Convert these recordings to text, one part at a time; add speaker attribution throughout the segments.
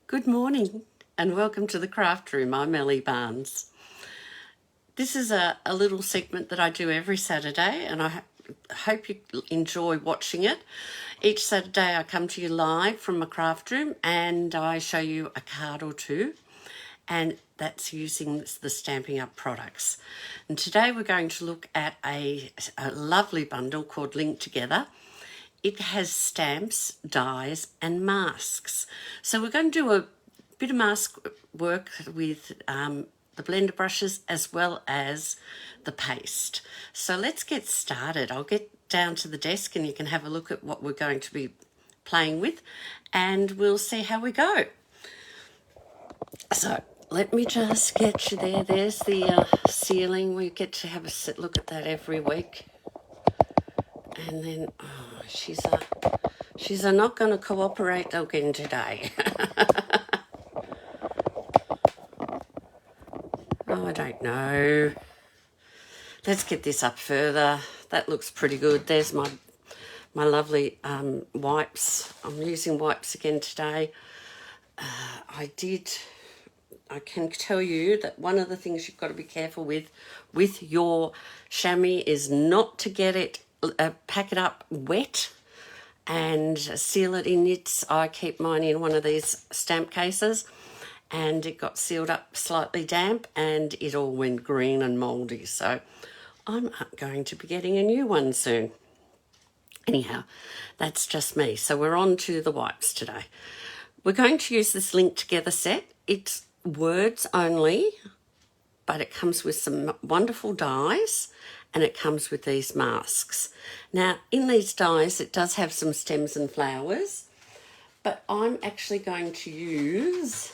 Speaker 1: Good morning and welcome to the Craft Room. I'm Ellie Barnes. This is a little segment that I do every Saturday and I hope you enjoy watching it. Each Saturday I come to you live from my craft room and I show you a card or two, and that's using the Stampin' Up products. And today we're going to look at a lovely bundle called Link Together. It has stamps, dies and masks. So we're going to do a bit of mask work with the blender brushes as well as the paste. So let's get started. I'll get down to the desk and you can have a look at what we're going to be playing with and we'll see how we go. So let me just get you there. There's the ceiling. We get to have a look at that every week. And then, oh, she's not going to cooperate again today. Oh, I don't know. Let's get this up further. That looks pretty good. There's my lovely wipes. I'm using wipes again today. I can tell you that one of the things you've got to be careful with your chamois is not to get it, pack it up wet and seal it in its. I keep mine in one of these stamp cases and it got sealed up slightly damp and it all went green and mouldy. So I'm going to be getting a new one soon. Anyhow, that's just me. So we're on to the wipes today. We're going to use this Link Together set. It's words only, but it comes with some wonderful dies and it comes with these masks. Now, in these dies, it does have some stems and flowers, but I'm actually going to use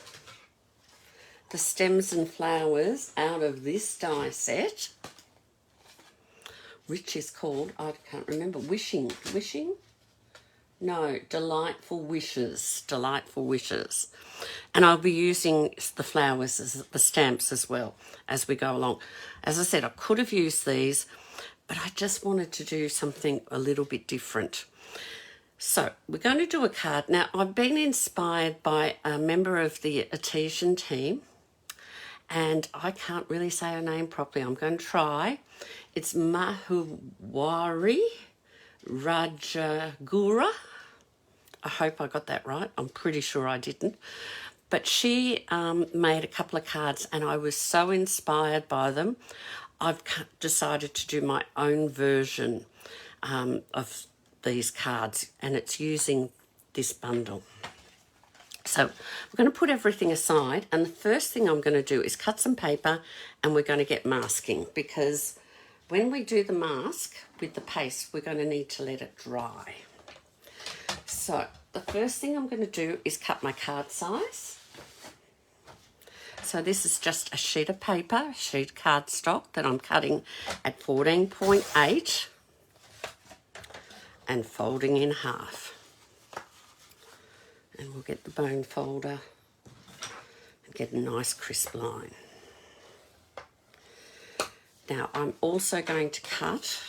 Speaker 1: the stems and flowers out of this die set, which is called, I can't remember, Wishing? No, Delightful Wishes. And I'll be using the flowers as the stamps as well as we go along. As I said, I could have used these, but I just wanted to do something a little bit different. So we're going to do a card. Now, I've been inspired by a member of the Artesian team, and I can't really say her name properly. I'm going to try. It's Mahuwari Rajagura. I hope I got that right. I'm pretty sure I didn't. But she made a couple of cards and I was so inspired by them. I've decided to do my own version of these cards, and it's using this bundle. So we're going to put everything aside, and the first thing I'm going to do is cut some paper and we're going to get masking, because when we do the mask with the paste, we're going to need to let it dry. So the first thing I'm going to do is cut my card size. So this is just a sheet of paper, sheet cardstock that I'm cutting at 14.8 and folding in half. And we'll get the bone folder and get a nice crisp line. Now I'm also going to cut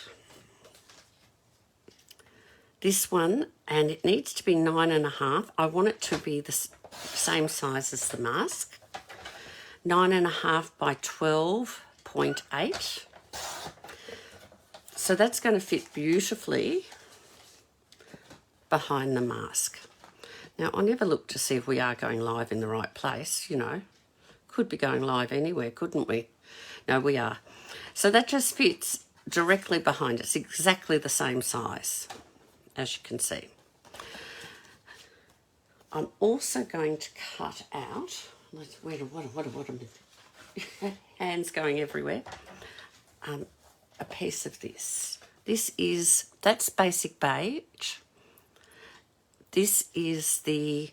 Speaker 1: this one, and it needs to be 9.5. I want it to be the same size as the mask. 9.5 by 12.8. So that's going to fit beautifully behind the mask. Now, I never looked to see if we are going live in the right place, you know. Could be going live anywhere, couldn't we? No, we are. So that just fits directly behind. It's exactly the same size, as you can see. I'm also going to cut out, what am I, hands going everywhere, a piece of this. That's Basic Beige. This is the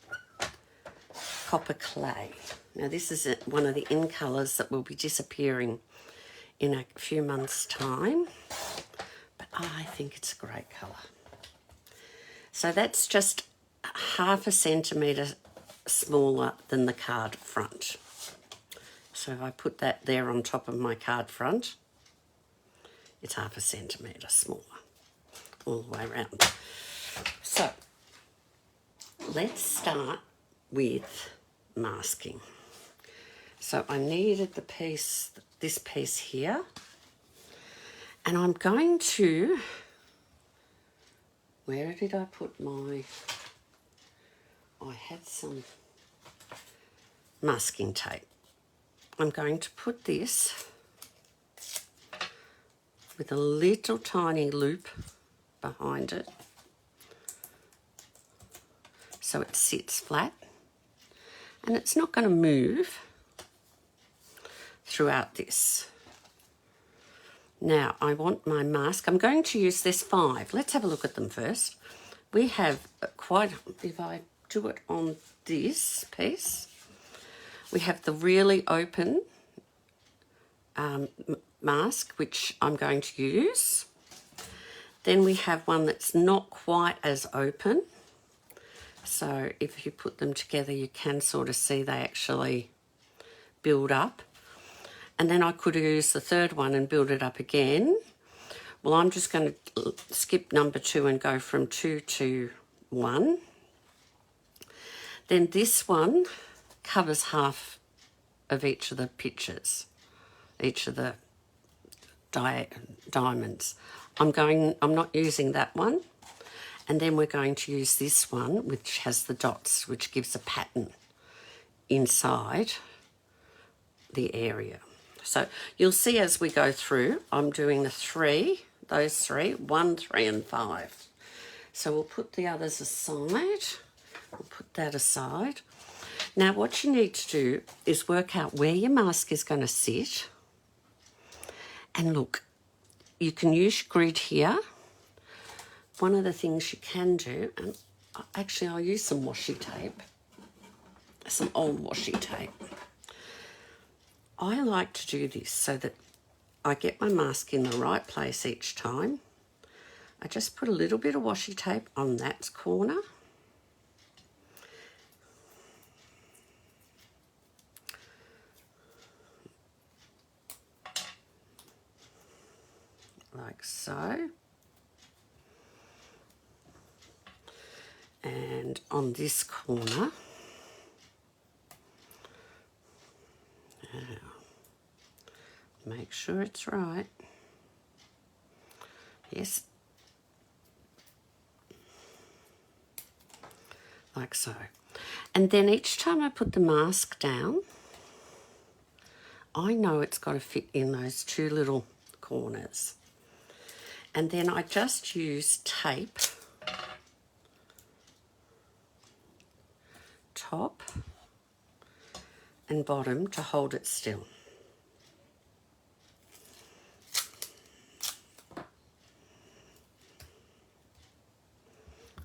Speaker 1: Copper Clay. Now this is one of the in colours that will be disappearing in a few months' time, but I think it's a great colour. So that's just 0.5 centimetre smaller than the card front. So if I put that there on top of my card front, it's 0.5 centimetre smaller all the way around. So let's start with masking. So I needed the piece, this piece here, and I'm going to, where did I put my, I had some masking tape. I'm going to put this with a little tiny loop behind it so it sits flat, and it's not going to move throughout this. Now I want my mask. I'm going to use this 5. Let's have a look at them first. We have quite, if I do it on this piece, we have the really open mask, which I'm going to use. Then we have one that's not quite as open. So if you put them together, you can sort of see they actually build up. And then I could use the third one and build it up again. Well, I'm just going to skip number 2 and go from 2 to 1. Then this one covers half of each of the pictures, each of the diamonds. I'm not using that one. And then we're going to use this one, which has the dots, which gives a pattern inside the area. So you'll see as we go through, I'm doing the 3, those 3, 1, 3 and 5. So we'll put the others aside. We'll put that aside. Now what you need to do is work out where your mask is going to sit. And look, you can use your grid here. One of the things you can do, and actually I'll use some washi tape, some old washi tape. I like to do this so that I get my mask in the right place each time. I just put a little bit of washi tape on that corner. Like so. And on this corner, make sure it's right. Yes. Like so. And then each time I put the mask down, I know it's got to fit in those 2 little corners. And then I just use tape, top and bottom, to hold it still.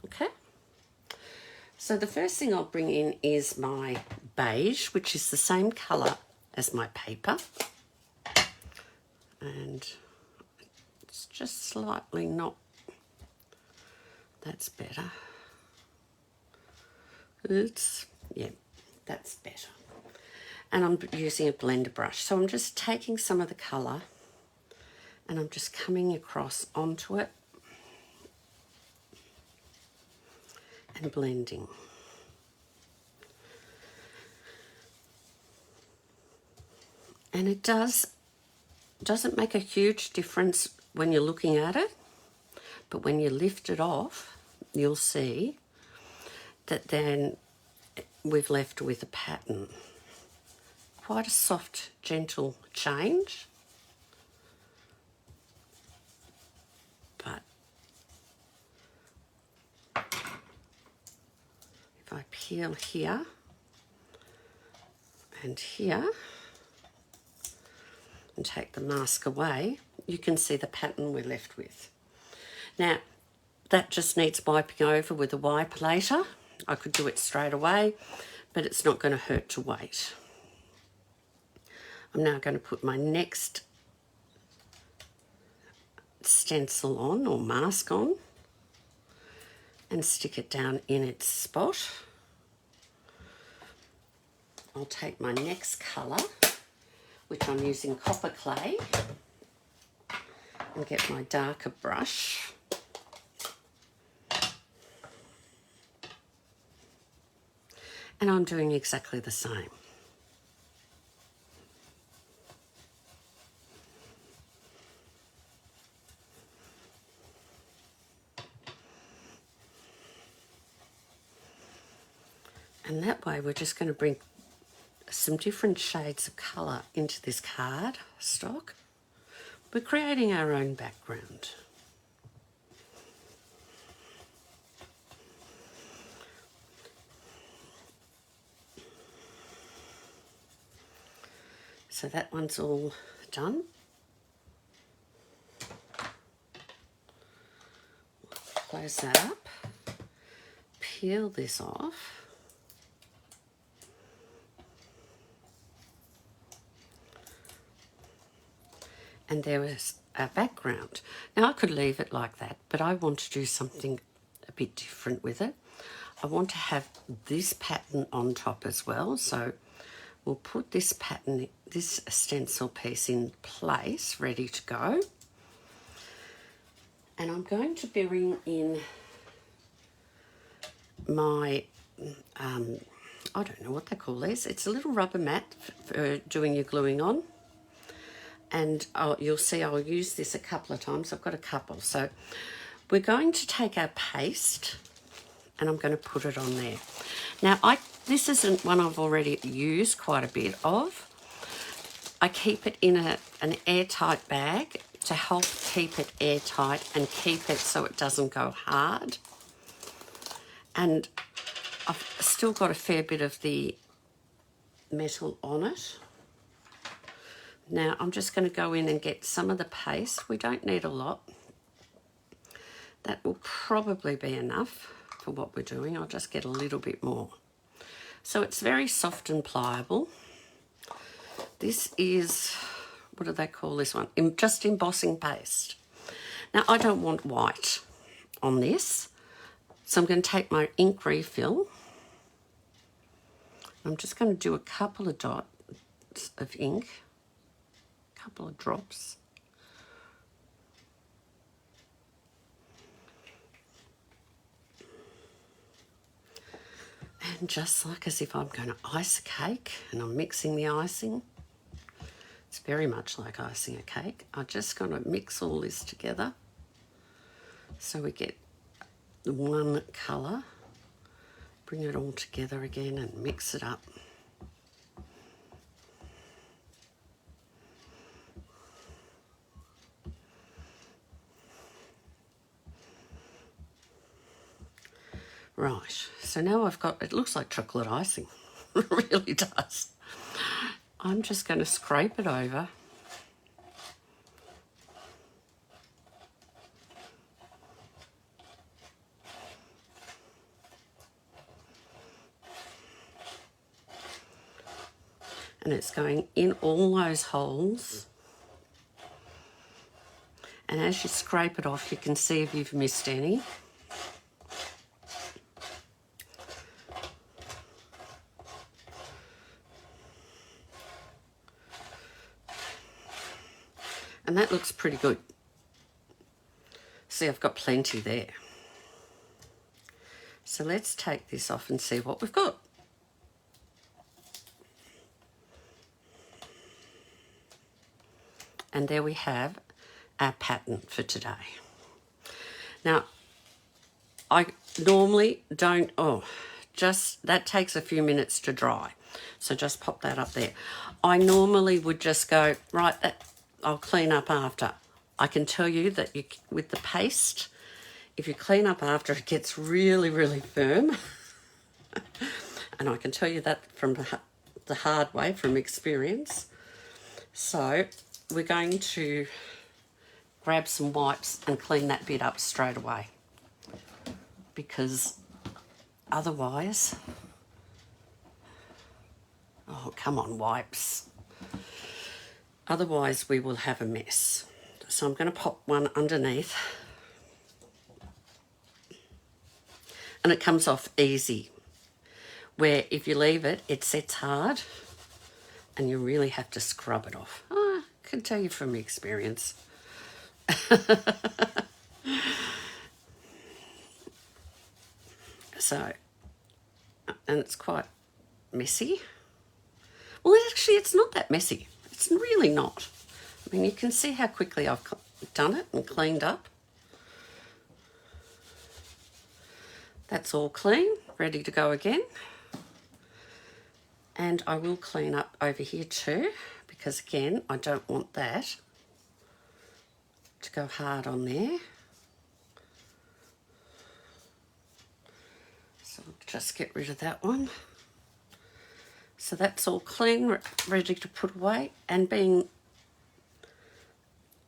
Speaker 1: Okay. So the first thing I'll bring in is my beige, which is the same colour as my paper. And it's just slightly not, that's better. Yeah, that's better. And I'm using a blender brush. So I'm just taking some of the colour and I'm just coming across onto it and blending. And it doesn't make a huge difference when you're looking at it, but when you lift it off, you'll see that then we've left with a pattern. Quite a soft, gentle change, but if I peel here and here and take the mask away, you can see the pattern we're left with. Now, that just needs wiping over with a wipe later. I could do it straight away, but it's not going to hurt to wait. I'm now going to put my next stencil on, or mask on, and stick it down in its spot. I'll take my next colour, which I'm using copper clay, and get my darker brush. And I'm doing exactly the same. And that way we're just going to bring some different shades of colour into this card stock. We're creating our own background. So that one's all done. Close that up. Peel this off. And there was our background. Now I could leave it like that, but I want to do something a bit different with it. I want to have this pattern on top as well. So we'll put this pattern, this stencil piece in place, ready to go. And I'm going to bring in my, I don't know what they call these. It's a little rubber mat for doing your gluing on. And you'll see I'll use this a couple of times. I've got a couple. So we're going to take our paste and I'm going to put it on there. Now, this isn't one I've already used quite a bit of. I keep it in an airtight bag to help keep it airtight and keep it so it doesn't go hard. And I've still got a fair bit of the metal on it. Now, I'm just going to go in and get some of the paste. We don't need a lot. That will probably be enough for what we're doing. I'll just get a little bit more. So it's very soft and pliable. This is, what do they call this one? Just embossing paste. Now, I don't want white on this. So I'm going to take my ink refill. I'm just going to do a couple of dots of ink. Couple of drops. And just like as if I'm going to ice a cake and I'm mixing the icing, it's very much like icing a cake. I'm just going to mix all this together so we get the one colour. Bring it all together again and mix it up. Right, so now I've got, it looks like chocolate icing. It really does. I'm just going to scrape it over. And it's going in all those holes. And as you scrape it off, you can see if you've missed any. And that looks pretty good. See, I've got plenty there. So let's take this off and see what we've got. And there we have our pattern for today. Now, I normally don't, that takes a few minutes to dry. So just pop that up there. I normally would just go, right, I'll clean up after. I can tell you that with the paste, if you clean up after, it gets really, really firm. And I can tell you that from the hard way, from experience. So we're going to grab some wipes and clean that bit up straight away. Because otherwise, oh, come on, wipes. Otherwise, we will have a mess. So I'm going to pop one underneath. And it comes off easy. Where if you leave it, it sets hard. And you really have to scrub it off. Oh, I can tell you from experience. So, and it's quite messy. Well, actually, it's not that messy. It's really not. I mean, you can see how quickly I've done it and cleaned up. That's all clean, ready to go again. And I will clean up over here too, because again, I don't want that to go hard on there. So I'll just get rid of that one. So that's all clean, ready to put away. And being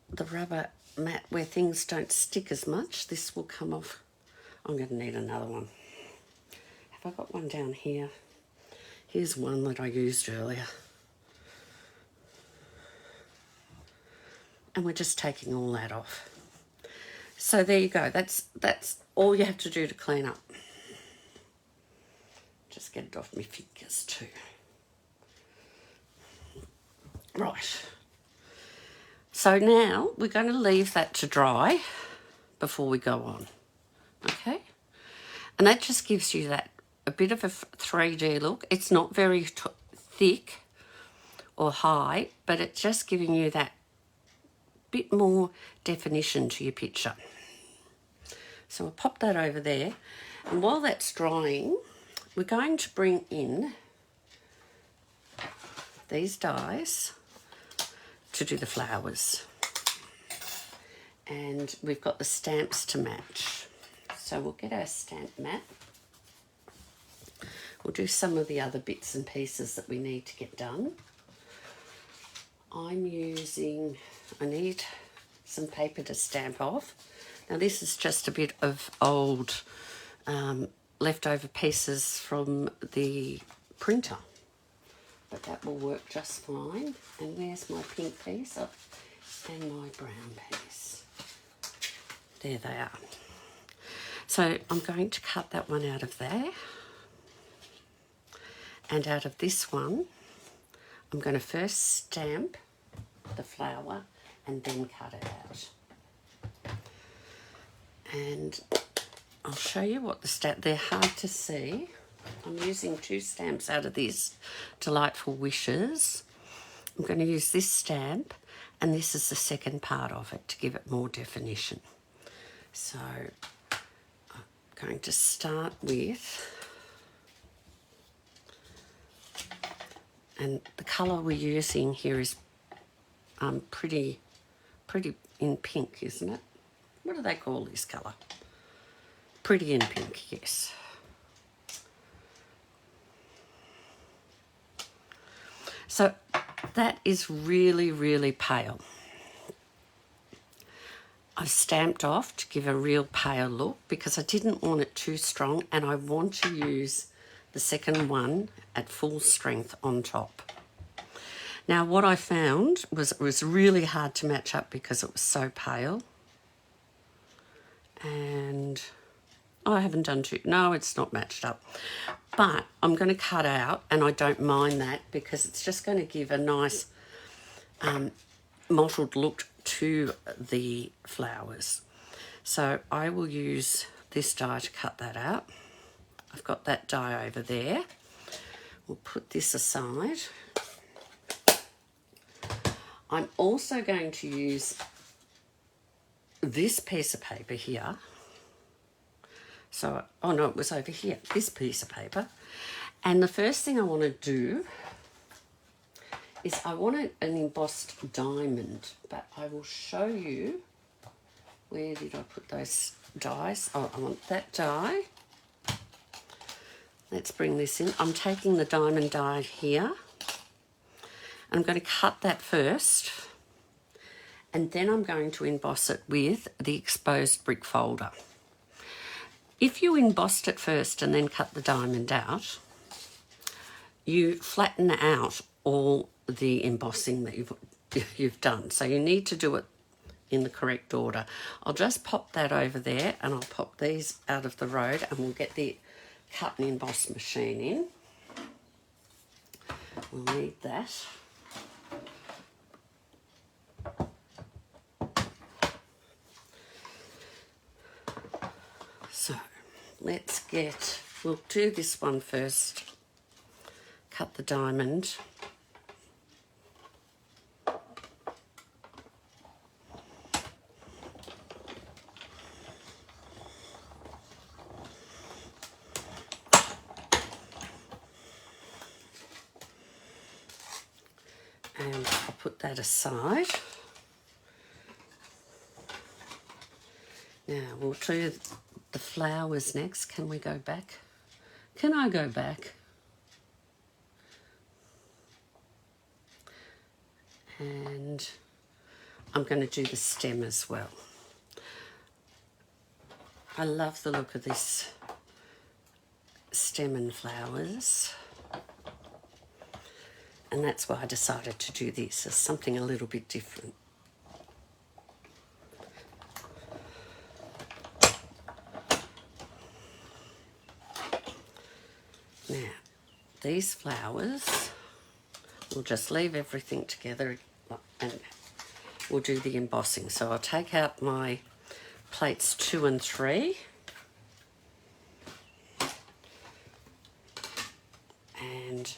Speaker 1: the rubber mat where things don't stick as much, this will come off. I'm going to need another one. Have I got one down here? Here's one that I used earlier. And we're just taking all that off. So there you go. That's all you have to do to clean up. Just get it off my fingers too. Right. So now we're going to leave that to dry before we go on. Okay? And that just gives you that a bit of a 3D look. It's not very thick or high, but it's just giving you that bit more definition to your picture. So I'll pop that over there. And while that's drying, we're going to bring in these dies to do the flowers. And we've got the stamps to match. So we'll get our stamp mat. We'll do some of the other bits and pieces that we need to get done. I need some paper to stamp off. Now this is just a bit of old leftover pieces from the printer, but that will work just fine. And where's my pink piece? Oh, and my brown piece. There they are. So I'm going to cut that one out of there. And out of this one, I'm going to first stamp the flower and then cut it out. And I'll show you what the stamp, they're hard to see. I'm using 2 stamps out of this Delightful Wishes. I'm going to use this stamp, and this is the second part of it to give it more definition. So I'm going to start with, and the colour we're using here is pretty in pink, isn't it? What do they call this colour? Pretty in pink, yes. So that is really, really pale. I've stamped off to give a real pale look because I didn't want it too strong, and I want to use the second one at full strength on top. Now what I found was it was really hard to match up because it was so pale. And I haven't done too, no, it's not matched up. But I'm going to cut out, and I don't mind that because it's just going to give a nice mottled look to the flowers. So I will use this die to cut that out. I've got that die over there. We'll put this aside. I'm also going to use this piece of paper here. So, oh no, it was over here, this piece of paper. And the first thing I want to do is I want an embossed diamond, but I will show you, where did I put those dies? Oh, I want that die. Let's bring this in. I'm taking the diamond die here. I'm going to cut that first, and then I'm going to emboss it with the exposed brick folder. If you embossed it first and then cut the diamond out, you flatten out all the embossing that you've done. So you need to do it in the correct order. I'll just pop that over there, and I'll pop these out of the road, and we'll get the cut and emboss machine in. We'll need that. So we'll do this one first. cut the diamond. And I'll put that aside. Now we'll do the flowers next. Can we go back? Can I go back? And I'm going to do the stem as well. I love the look of this stem and flowers. And that's why I decided to do this as something a little bit different. Now, these flowers, we'll just leave everything together and we'll do the embossing. So I'll take out my plates 2 and 3. And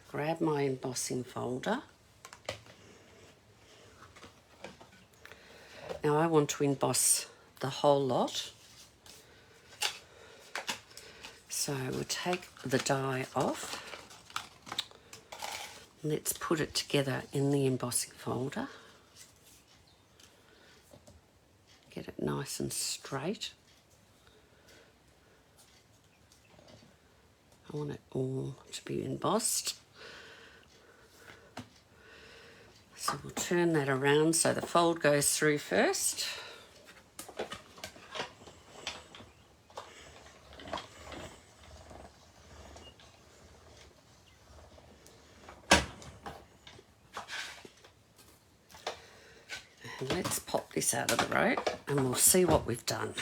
Speaker 1: grab my embossing folder. Now I want to emboss the whole lot. So we'll take the die off. Let's put it together in the embossing folder. Get it nice and straight. I want it all to be embossed. So we'll turn that around so the fold goes through first. And let's pop this out of the road and we'll see what we've done.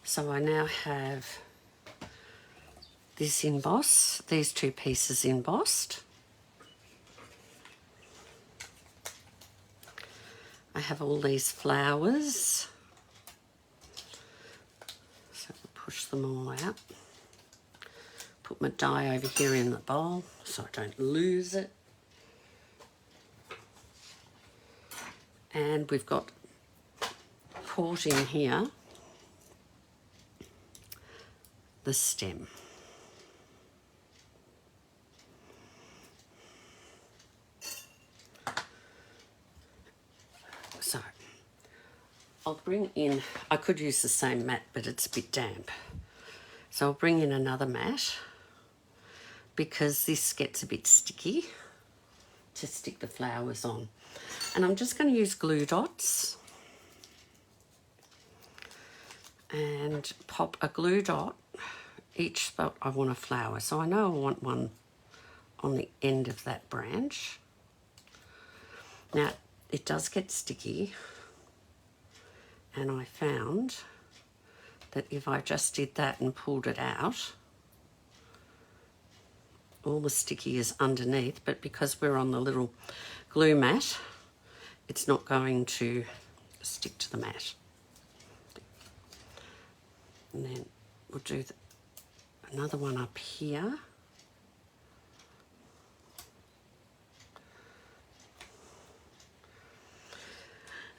Speaker 1: So I now have this emboss, these 2 pieces embossed. I have all these flowers. So I'll push them all out. Put my die over here in the bowl so I don't lose it. And we've got caught in here the stem. So I'll bring in, I could use the same mat, but it's a bit damp. So I'll bring in another mat because this gets a bit sticky to stick the flowers on. And I'm just going to use glue dots and pop a glue dot each spot I want a flower. So I know I want one on the end of that branch. Now, it does get sticky, and I found that if I just did that and pulled it out, all the sticky is underneath, but because we're on the little glue mat, it's not going to stick to the mat. And then we'll do another one up here.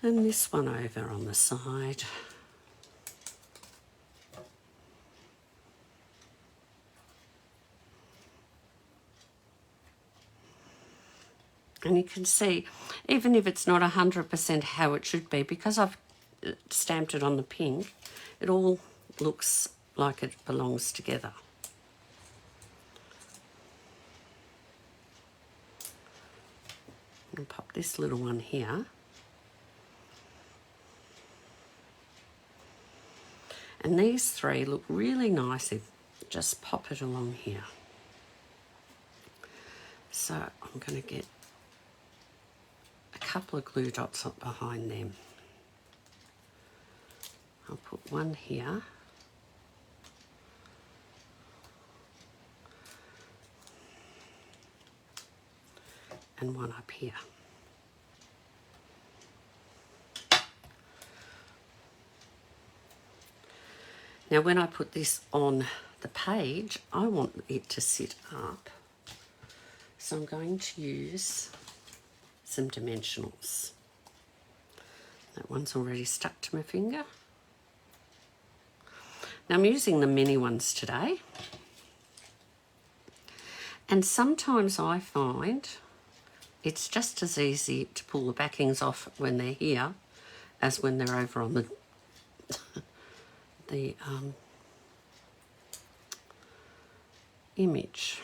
Speaker 1: And this one over on the side. And you can see, even if it's not 100% how it should be, because I've stamped it on the pink, it all looks like it belongs together. I'll pop this little one here. And these 3 look really nice if just pop it along here. So I'm going to get a couple of glue dots up behind them. I'll put one here. And one up here. Now when I put this on the page, I want it to sit up. So I'm going to use some dimensionals. That one's already stuck to my finger. Now I'm using the mini ones today. And sometimes I find it's just as easy to pull the backings off when they're here as when they're over on the image.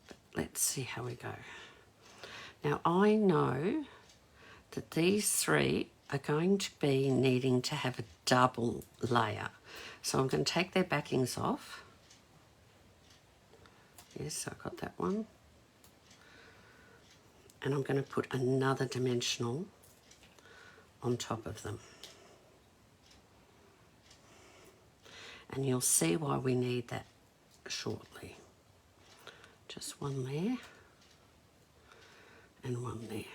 Speaker 1: But let's see how we go. Now I know that these three are going to be needing to have a double layer. So I'm going to take their backings off. Yes, I got that one. And I'm going to put another dimensional on top of them. And you'll see why we need that shortly. Just one there and one there.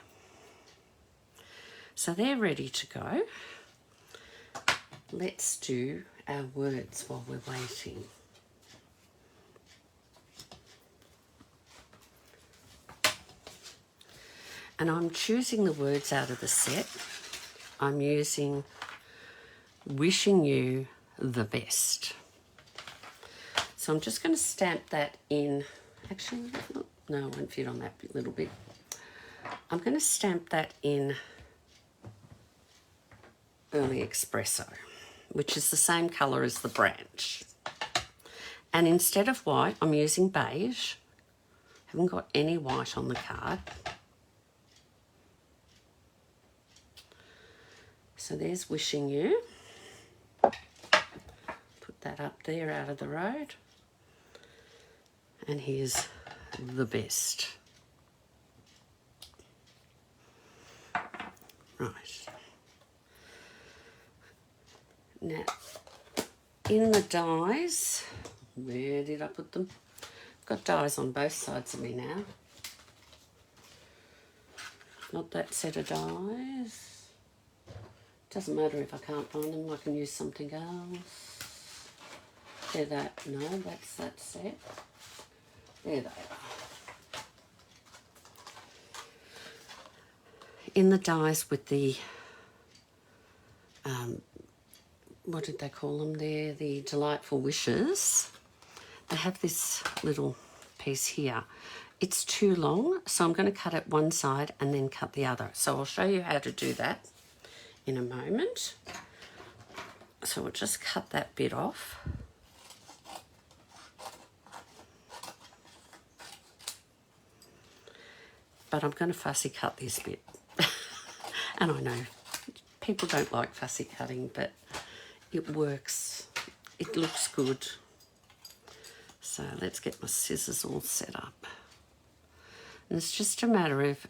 Speaker 1: So they're ready to go. Let's do our words while we're waiting. And I'm choosing the words out of the set. I'm using wishing you the best. So I'm just going to stamp that in. Actually, no, it won't fit on that little bit. I'm going to stamp that in Early Espresso, which is the same colour as the branch. And instead of white, I'm using beige. Haven't got any white on the card. So there's wishing you. Put that up there out of the road. And here's the best. Right. Now, in the dies, where did I put them? I've got dies on both sides of me now. Not that set of dies. Doesn't matter if I can't find them, I can use something else. They're that, no, that's that set. There they are. In the dies with the, what did they call them there? The Delightful Wishes. They have this little piece here. It's too long, so I'm going to cut it one side and then cut the other. So I'll show you how to do that in a moment. So we'll just cut that bit off. But I'm going to fussy cut this bit. And I know people don't like fussy cutting, but it works. It looks good. So let's get my scissors all set up. And it's just a matter of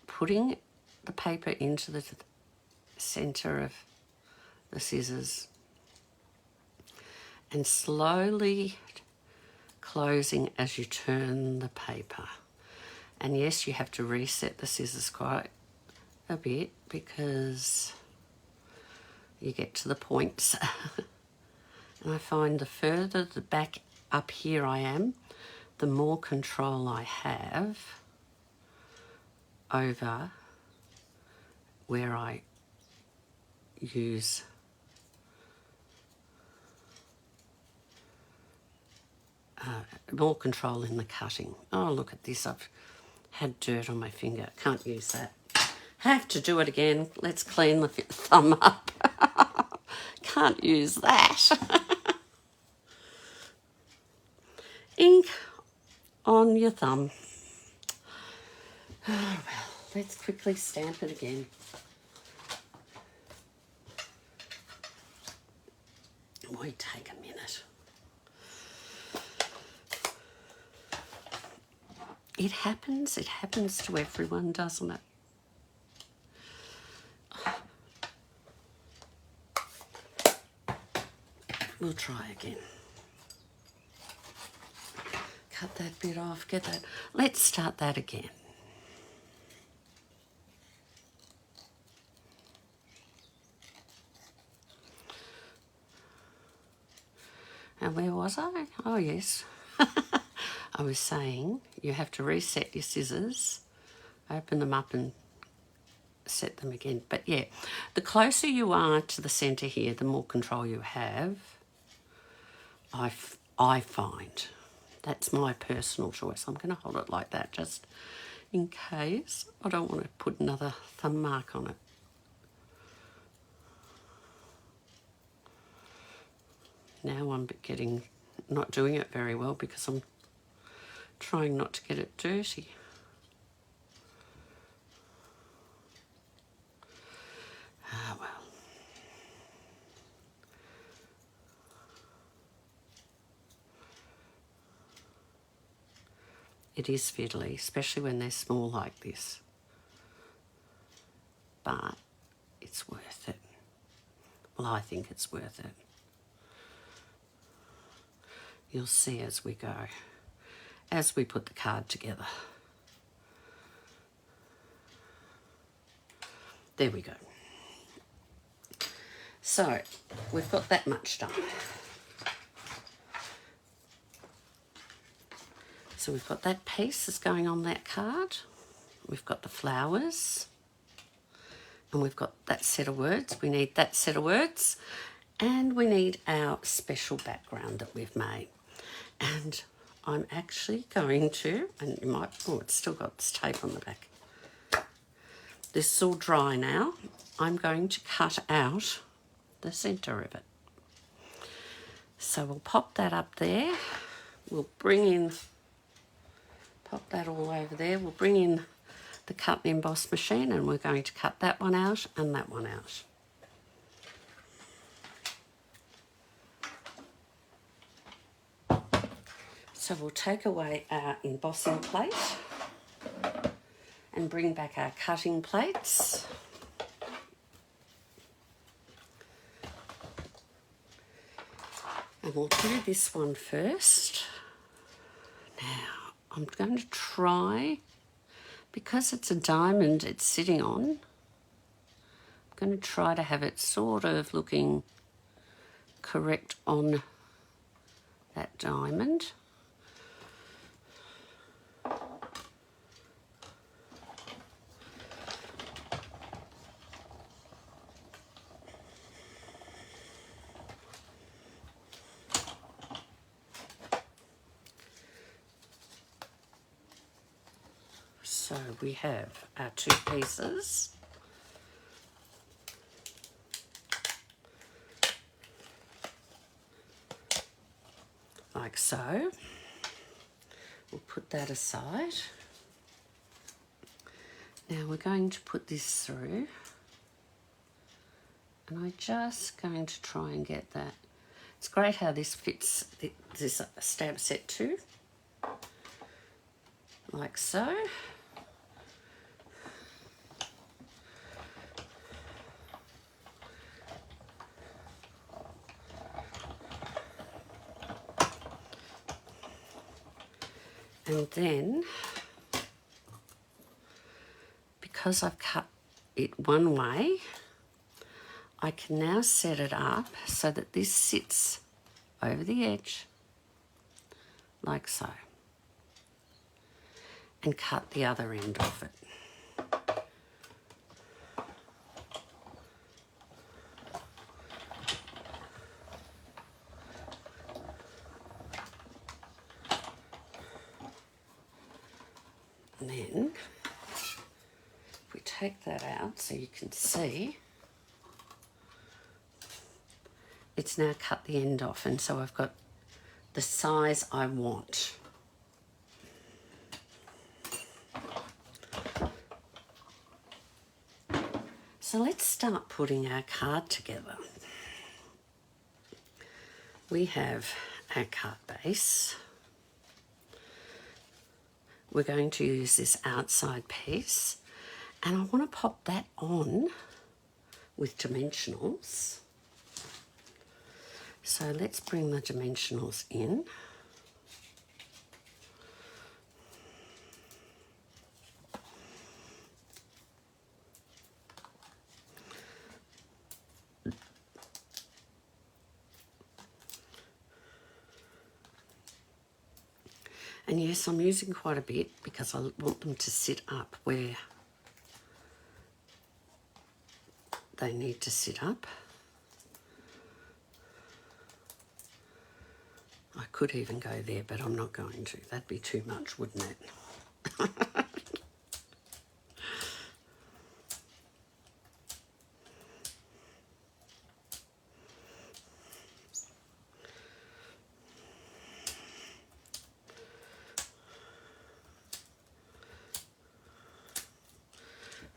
Speaker 1: putting the paper into the centre of the scissors and slowly closing as you turn the paper. And yes, you have to reset the scissors quite a bit because you get to the points. And I find the further the back up here I am, the more control I have over where I use more control in the cutting. Oh, look at this. I've had dirt on my finger. Can't use that. Have to do it again. Let's clean the thumb up. Can't use that. Ink on your thumb. Oh, well, let's quickly stamp it again. It might take a minute. It happens to everyone, doesn't it? We'll try again. cut that bit off, get that. Let's start that again. And where was I? Oh, yes. I was saying you have to reset your scissors, open them up and set them again. But yeah, the closer you are to the centre here, the more control you have, I find. That's my personal choice. I'm going to hold it like that just in case. I don't want to put another thumb mark on it. Now I'm not doing it very well because I'm trying not to get it dirty. Ah, well. It is fiddly, especially when they're small like this. But it's worth it. Well, I think it's worth it. You'll see as we go, as we put the card together. There we go. So, we've got that much done. So we've got that piece that's going on that card. We've got the flowers. And we've got that set of words. We need that set of words. And we need our special background that we've made. And I'm actually going to, and you might, oh, it's still got this tape on the back. This is all dry now. I'm going to cut out the centre of it. So we'll pop that up there. We'll bring in, pop that all over there. We'll bring in the cut and emboss machine and we're going to cut that one out and that one out. So we'll take away our embossing plate and bring back our cutting plates. And we'll do this one first. Now, I'm going to try, because it's a diamond it's sitting on, I'm going to try to have it sort of looking correct on that diamond. So we have our two pieces. Like so. We'll put that aside. Now we're going to put this through. And I'm just going to try and get that. It's great how this fits this stamp set too. Like so. And then, because I've cut it one way, I can now set it up so that this sits over the edge, like so, and cut the other end of it. And then, if we take that out so you can see, it's now cut the end off, and so I've got the size I want. So let's start putting our card together. We have our card base. We're going to use this outside piece, and I want to pop that on with dimensionals. So let's bring the dimensionals in. And yes, I'm using quite a bit because I want them to sit up where they need to sit up. I could even go there, but I'm not going to. That'd be too much, wouldn't it?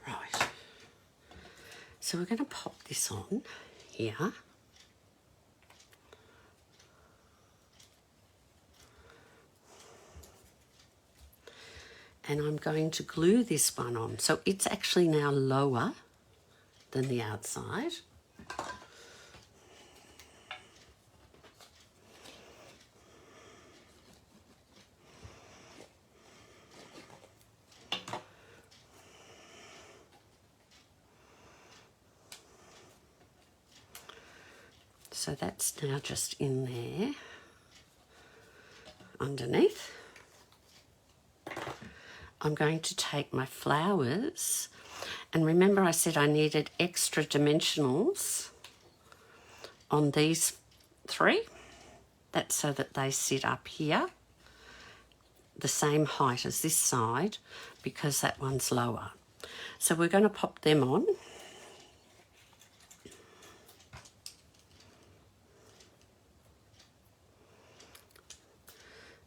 Speaker 1: Right. So we're going to pop this on here. And I'm going to glue this one on. So it's actually now lower than the outside. So that's now just in there underneath. I'm going to take my flowers, and remember I said I needed extra dimensionals on these three. That's so that they sit up here, the same height as this side, because that one's lower. So we're going to pop them on.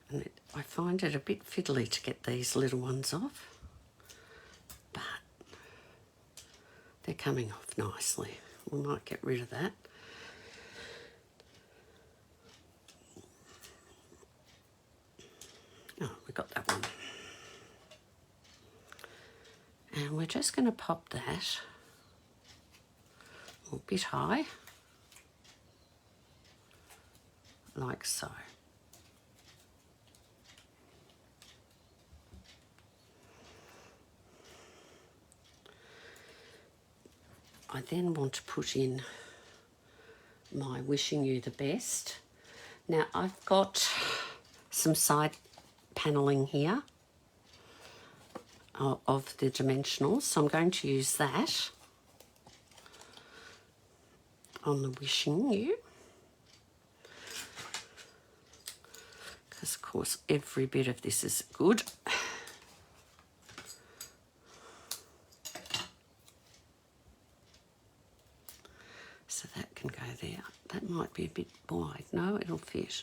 Speaker 1: And I find it a bit fiddly to get these little ones off, but they're coming off nicely. We might get rid of that. Oh, we got that one. And we're just going to pop that a bit high, like so. I then want to put in my wishing you the best. Now I've got some side paneling here of the dimensionals, so I'm going to use that on the wishing you, because of course every bit of this is good. So that can go there. That might be a bit wide. No, it'll fit.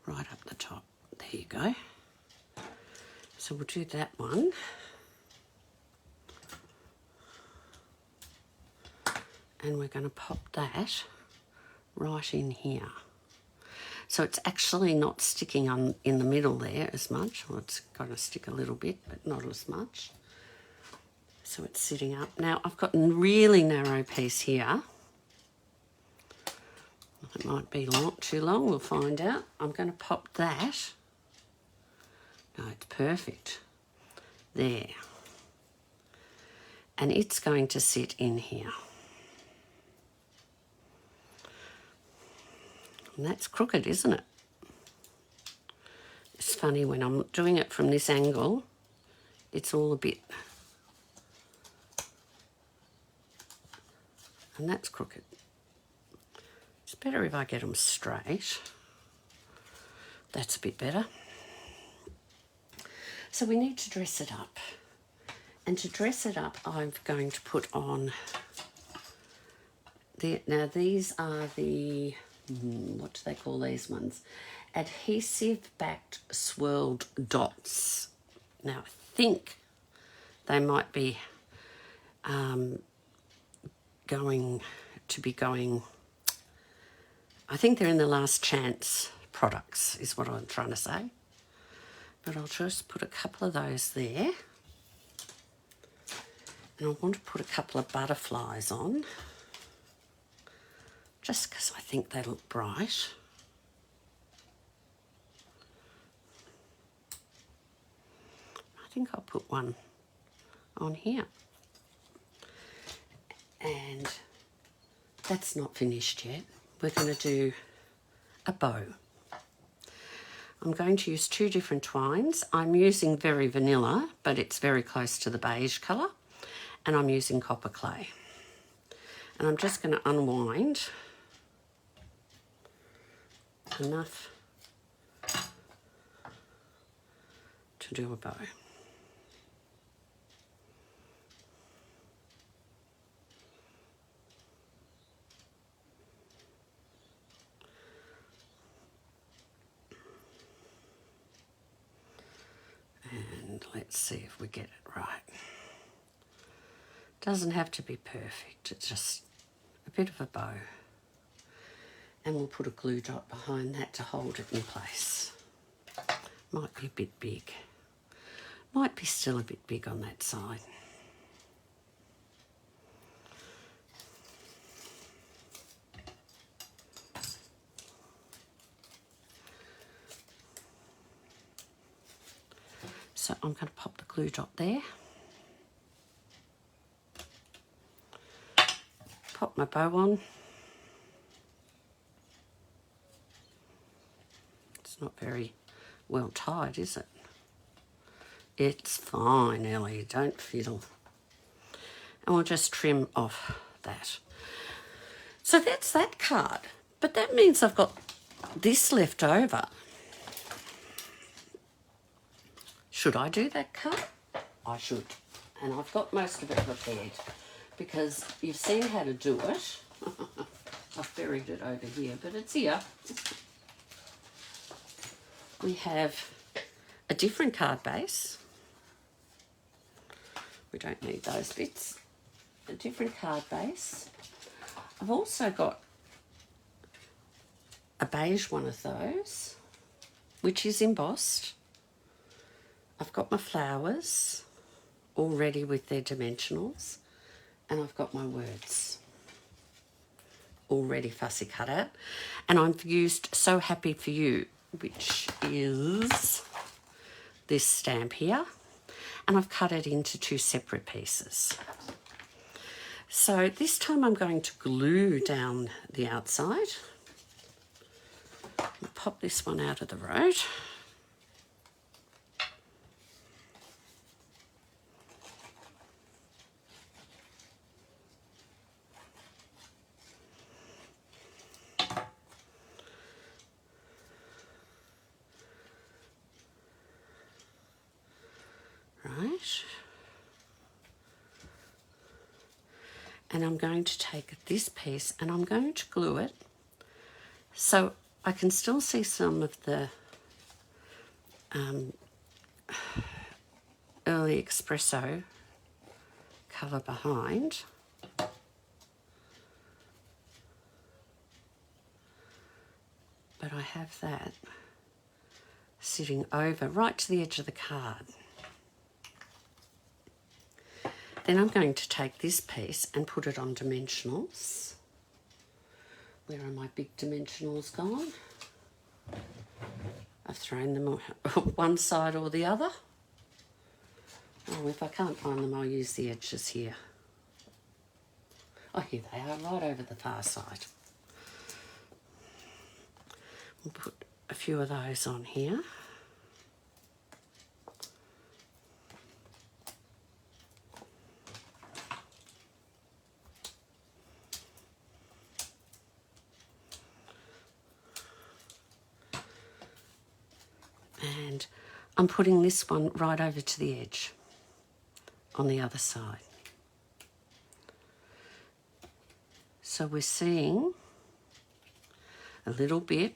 Speaker 1: Right up the top. There you go. So we'll do that one. And we're going to pop that right in here. So it's actually not sticking on in the middle there as much. Well, it's going to stick a little bit, but not as much. So it's sitting up. Now I've got a really narrow piece here. It might be too long, we'll find out. I'm going to pop that. No, it's perfect. There. And it's going to sit in here. And that's crooked, isn't it? It's funny when I'm doing it from this angle, it's all a bit... And that's crooked. It's better if I get them straight. That's a bit better. So we need to dress it up. And to dress it up, I'm going to put on... Now these are the... what do they call these ones? Adhesive-backed swirled dots. Now I think they might be... going, I think they're in the Last Chance products is what I'm trying to say. But I'll just put a couple of those there. And I want to put a couple of butterflies on, just because I think they look bright. I think I'll put one on here. And that's not finished yet. We're going to do a bow. I'm going to use 2 different twines. I'm using Very Vanilla, but it's very close to the beige colour, and I'm using Copper Clay. And I'm just going to unwind enough to do a bow. And let's see if we get it right. Doesn't have to be perfect, it's just a bit of a bow. And we'll put a glue dot behind that to hold it in place. Might be a bit big. Might be still a bit big on that side. So I'm going to pop the glue dot there. Pop my bow on. It's not very well tied, is it? It's fine, Ellie, don't fiddle. And we'll just trim off that. So that's that card. But that means I've got this left over. Should I do that card? I should. And I've got most of it prepared because you've seen how to do it. I've buried it over here, but it's here. We have a different card base. We don't need those bits. A different card base. I've also got a beige one of those, which is embossed. I've got my flowers all ready with their dimensionals, and I've got my words already fussy cut out. And I've used So Happy For You, which is this stamp here, and I've cut it into 2 separate pieces. So this time I'm going to glue down the outside. I'll pop this one out of the road. Right. And I'm going to take this piece and I'm going to glue it so I can still see some of the early espresso colour behind. But I have that sitting over right to the edge of the card. Then I'm going to take this piece and put it on dimensionals. Where are my big dimensionals gone? I've thrown them on one side or the other. Oh, if I can't find them, I'll use the edges here. Oh, here they are, right over the far side. We'll put a few of those on here. And I'm putting this one right over to the edge on the other side. So we're seeing a little bit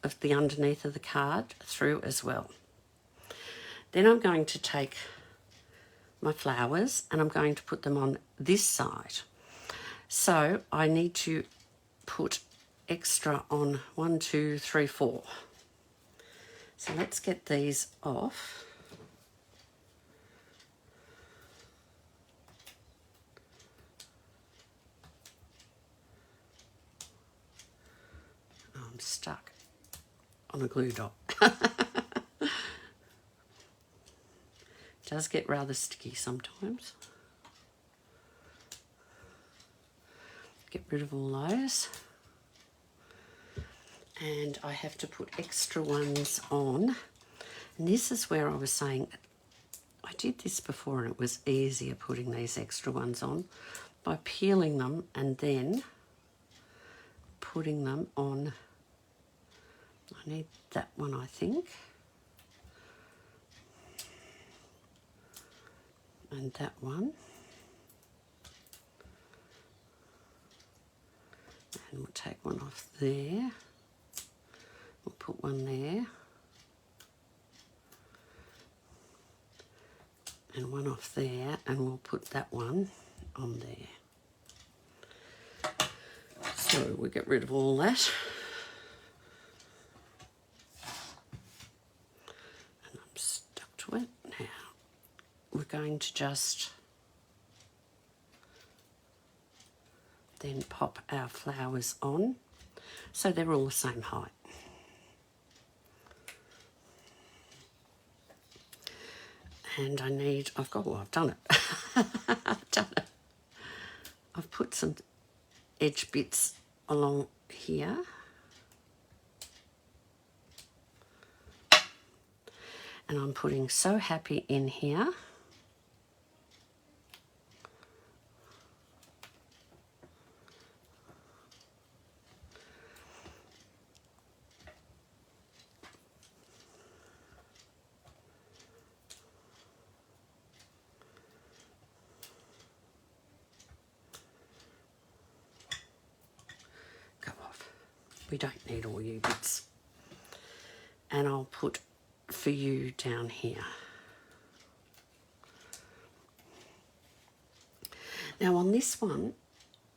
Speaker 1: of the underneath of the card through as well. Then I'm going to take my flowers and I'm going to put them on this side. So I need to put extra on 1, 2, 3, 4. So let's get these off. Oh, I'm stuck on a glue dot. It does get rather sticky sometimes. Get rid of all those. and I have to put extra ones on. And this is where I was saying, I did this before and it was easier putting these extra ones on by peeling them and then putting them on. I need that one, I think. And that one. And we'll take one off there. We'll put one there. And one off there, and we'll put that one on there. So we get rid of all that. And I'm stuck to it. Now, we're going to just then pop our flowers on so they're all the same height. And I need, I've done it. I've done it. I've put some edge bits along here. And I'm putting So Happy in here. We don't need all you bits. And I'll put For You down here. Now on this one,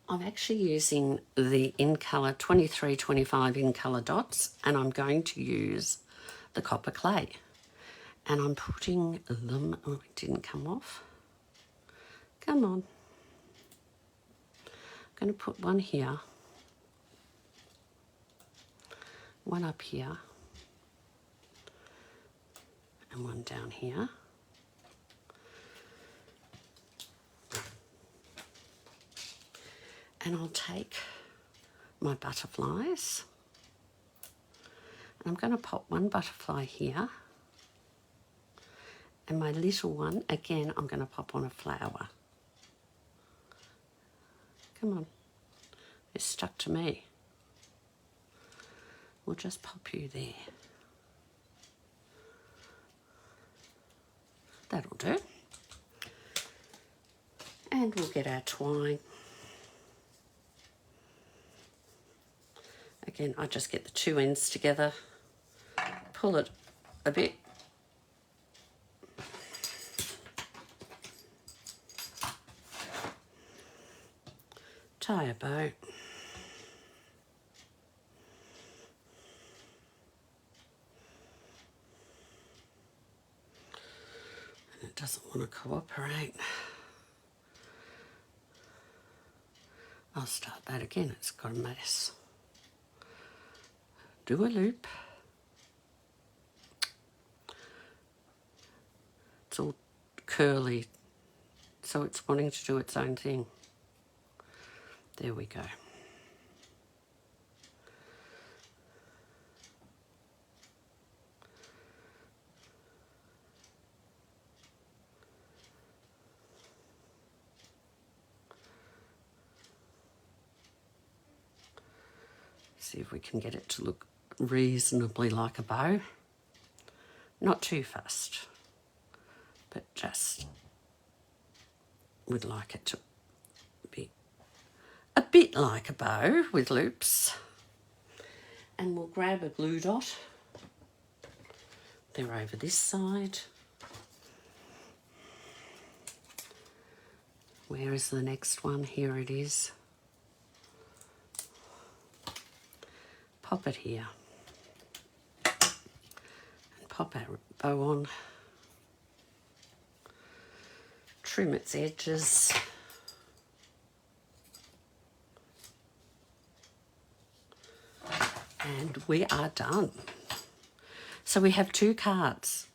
Speaker 1: I'm actually using the In Colour 2325 In Colour dots, and I'm going to use the copper clay. And I'm putting them, oh, it didn't come off. Come on. I'm going to put one here. One up here and one down here. And I'll take my butterflies and I'm going to pop one butterfly here, and my little one, again, I'm going to pop on a flower. Come on, it's stuck to me. We'll just pop you there. That'll do. And we'll get our twine. Again, I just get the two ends together, pull it a bit. Tie a bow. It doesn't want to cooperate. I'll start that again, it's got a mess. Do a loop. It's all curly, so it's wanting to do its own thing. There we go. See if we can get it to look reasonably like a bow. Not too fast, but just would like it to be a bit like a bow with loops. And we'll grab a glue dot. They're over this side. Where is the next one? Here it is. Pop it here. And pop our bow on. Trim its edges. And we are done. So we have two cards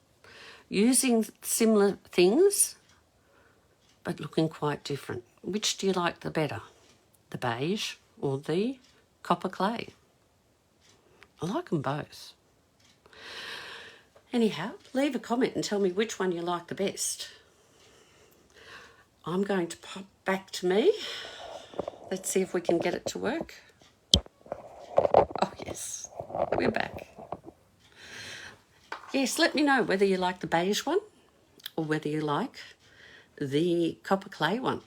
Speaker 1: using similar things but looking quite different. Which do you like the better? The beige or the copper clay? I like them both. Anyhow, leave a comment and tell me which one you like the best. I'm going to pop back to me. Let's see if we can get it to work. Oh, yes, we're back. Yes, let me know whether you like the beige one or whether you like the copper clay one.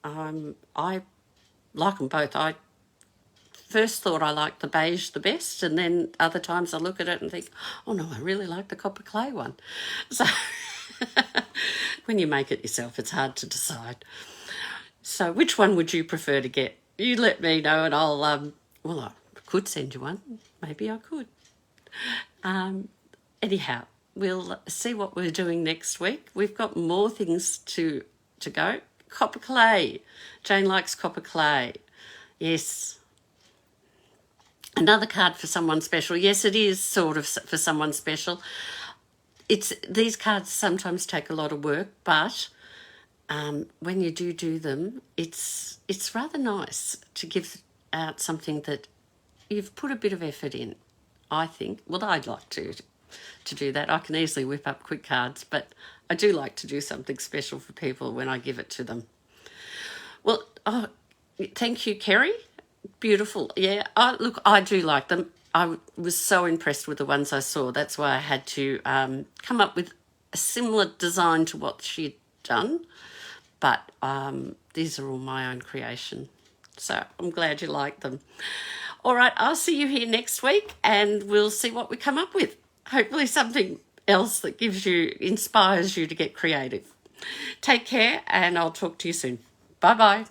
Speaker 1: I like them both. I first thought I liked the beige the best, and then other times I look at it and think, oh no, I really like the copper clay one. So when you make it yourself, it's hard to decide. So which one would you prefer to get? You let me know and I'll, well, I could send you one. Maybe I could. Anyhow, we'll see what we're doing next week. We've got more things to go. Copper clay. Jane likes copper clay. Yes. Another card for someone special. Yes, it is sort of for someone special. These cards sometimes take a lot of work, but when you do them, it's rather nice to give out something that you've put a bit of effort in, I think. Well, I'd like to do that. I can easily whip up quick cards, but I do like to do something special for people when I give it to them. Well, thank you, Kerry. Beautiful. Yeah, look, I do like them. I was so impressed with the ones I saw. That's why I had to come up with a similar design to what she'd done. But these are all my own creation. So I'm glad you like them. All right, I'll see you here next week and we'll see what we come up with. Hopefully something else that inspires you to get creative. Take care and I'll talk to you soon. Bye-bye.